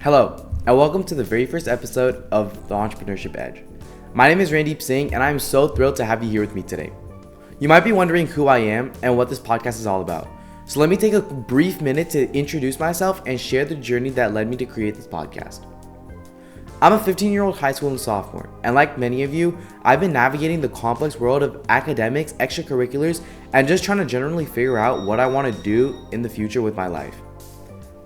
Hello, and welcome to the very first episode of the Entrepreneurship Edge. My name is Randeep Singh, and I'm so thrilled to have you here with me today. You might be wondering who I am and what this podcast is all about. So let me take a brief minute to introduce myself and share the journey that led me to create this podcast. I'm a 15-year-old high school and sophomore, and like many of you, I've been navigating the complex world of academics, extracurriculars, and just trying to generally figure out what I want to do in the future with my life.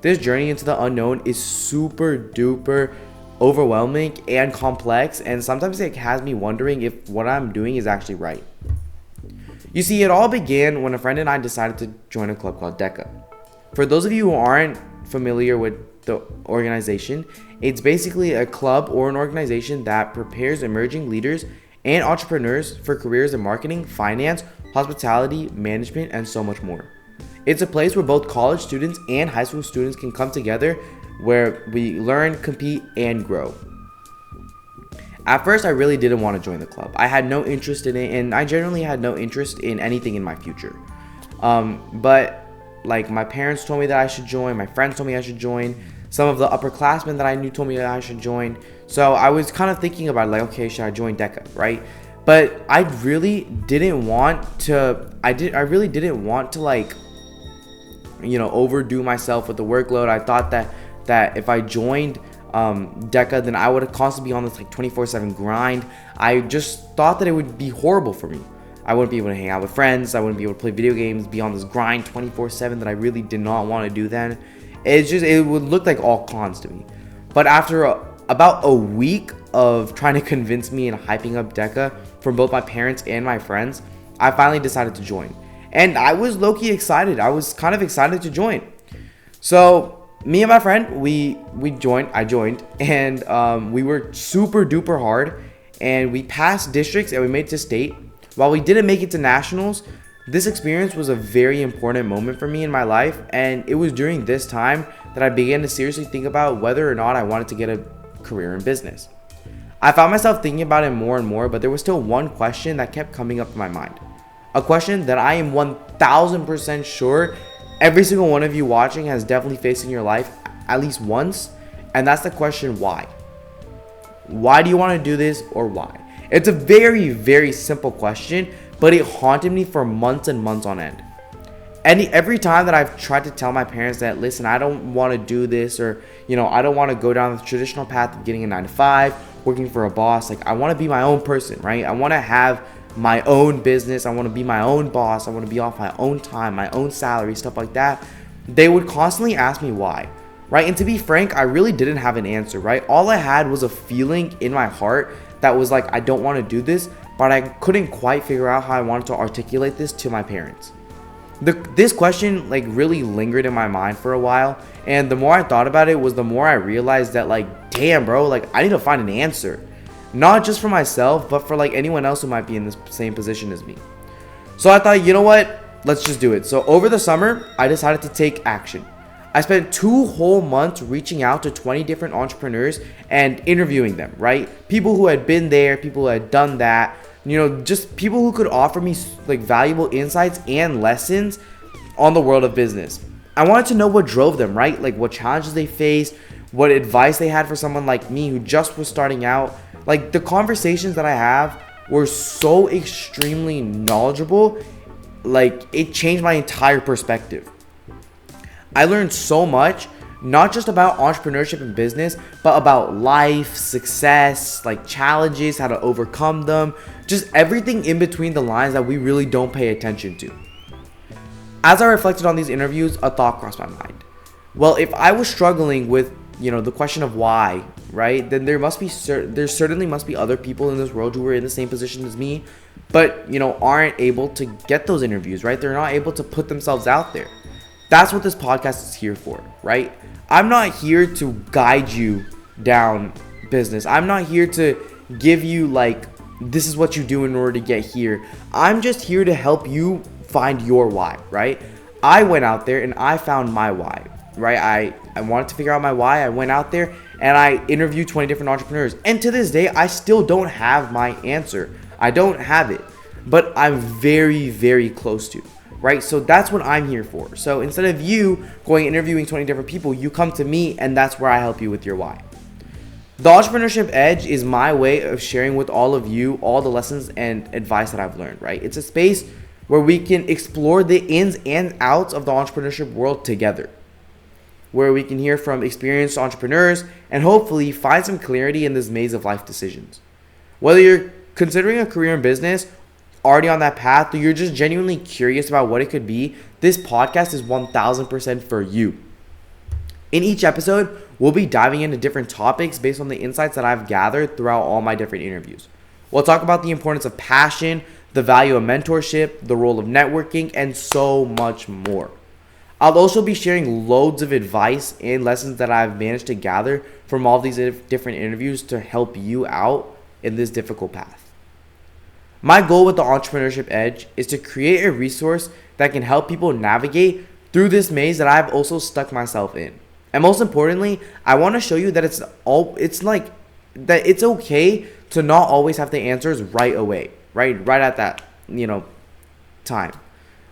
This journey into the unknown is super duper overwhelming and complex, and sometimes it has me wondering if what I'm doing is actually right. You see, it all began when a friend and I decided to join a club called DECA. For those of you who aren't familiar with the organization, it's basically a club or an organization that prepares emerging leaders and entrepreneurs for careers in marketing, finance, hospitality, management, and so much more. It's a place where both college students and high school students can come together, where we learn, compete, and grow. At first, I really didn't want to join the club. I had no interest in it, and I generally had no interest in anything in my future. But my parents told me that I should join, my friends told me I should join, some of the upperclassmen that I knew told me that I should join. So I was kind of thinking about okay, should I join DECA, right? But I really didn't want to, overdo myself with the workload. I thought that if I joined DECA, then I would constantly be on this 24/7 grind. I just thought that it would be horrible for me. I wouldn't be able to hang out with friends. I wouldn't be able to play video games, be on this grind 24/7 that I really did not want to do then. It would look like all cons to me. But after about a week of trying to convince me and hyping up DECA from both my parents and my friends, I finally decided to join. And I was low-key excited. I was kind of excited to join. So me and my friend, I joined, and we were super duper hard, and we passed districts and we made it to state. While we didn't make it to nationals, this experience was a very important moment for me in my life, and it was during this time that I began to seriously think about whether or not I wanted to get a career in business. I found myself thinking about it more and more, but there was still one question that kept coming up in my mind. A question that I am 1000% sure every single one of you watching has definitely faced in your life at least once, and that's the question, why? Why do you want to do this, or why? It's a very, very simple question, but it haunted me for months and months on end. And every time that I've tried to tell my parents that, listen, I don't want to do this, or, I don't want to go down the traditional path of getting a 9-to-5, working for a boss. I want to be my own person, right? I want to have my own business. I want to be my own boss. I want to be off my own time, my own salary, stuff like that. They would constantly ask me why, right? And to be frank, I really didn't have an answer, right? All I had was a feeling in my heart that was I don't want to do this, but I couldn't quite figure out how I wanted to articulate this to my parents. This question really lingered in my mind for a while, and the more I thought about it was the more I realized that damn bro, I need to find an answer. Not just for myself, but for anyone else who might be in the same position as me. So I thought, you know what? Let's just do it. So over the summer, I decided to take action. I spent 2 whole months reaching out to 20 different entrepreneurs and interviewing them, right? People who had been there, people who had done that, just people who could offer me valuable insights and lessons on the world of business. I wanted to know what drove them, right? What challenges they faced, what advice they had for someone like me who just was starting out. The conversations that I have were so extremely knowledgeable, it changed my entire perspective. I learned so much, not just about entrepreneurship and business, but about life, success, challenges, how to overcome them, just everything in between the lines that we really don't pay attention to. As I reflected on these interviews, a thought crossed my mind. Well, if I was struggling with the question of why, right? Then there certainly must be other people in this world who are in the same position as me, but aren't able to get those interviews, right? They're not able to put themselves out there. That's what this podcast is here for, right? I'm not here to guide you down business. I'm not here to give you this is what you do in order to get here. I'm just here to help you find your why, right? I went out there and I found my why, right? I wanted to figure out my why. I went out there and I interviewed 20 different entrepreneurs. And to this day, I still don't have my answer. I don't have it, but I'm very, very close to. right? So that's what I'm here for. So instead of you going interviewing 20 different people, you come to me, and that's where I help you with your why. The Entrepreneurship Edge is my way of sharing with all of you all the lessons and advice that I've learned, right? It's a space where we can explore the ins and outs of the entrepreneurship world together, where we can hear from experienced entrepreneurs and hopefully find some clarity in this maze of life decisions. Whether you're considering a career in business, already on that path, or you're just genuinely curious about what it could be, this podcast is 1000% for you. In each episode, we'll be diving into different topics based on the insights that I've gathered throughout all my different interviews. We'll talk about the importance of passion, the value of mentorship, the role of networking, and so much more. I'll also be sharing loads of advice and lessons that I've managed to gather from all these different interviews to help you out in this difficult path. My goal with the Entrepreneurship Edge is to create a resource that can help people navigate through this maze that I've also stuck myself in. And most importantly, I want to show you that it's okay to not always have the answers right away, right at that, time.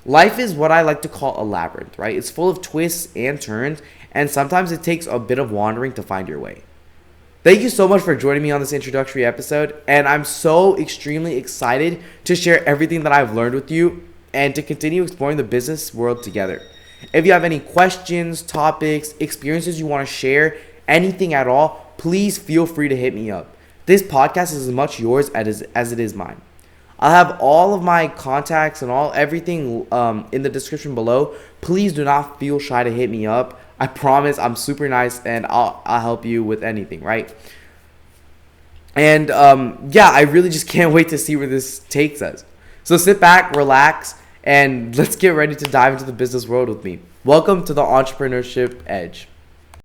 Life is what I like to call a labyrinth, right? It's full of twists and turns, and sometimes it takes a bit of wandering to find your way. Thank you so much for joining me on this introductory episode, and I'm so extremely excited to share everything that I've learned with you and to continue exploring the business world together. If you have any questions, topics, experiences you want to share, anything at all, please feel free to hit me up. This podcast is as much yours as it is mine. I'll have all of my contacts and everything in the description below. Please do not feel shy to hit me up. I promise I'm super nice, and I'll help you with anything, right? And I really just can't wait to see where this takes us. So sit back, relax, and let's get ready to dive into the business world with me. Welcome to the Entrepreneurship Edge.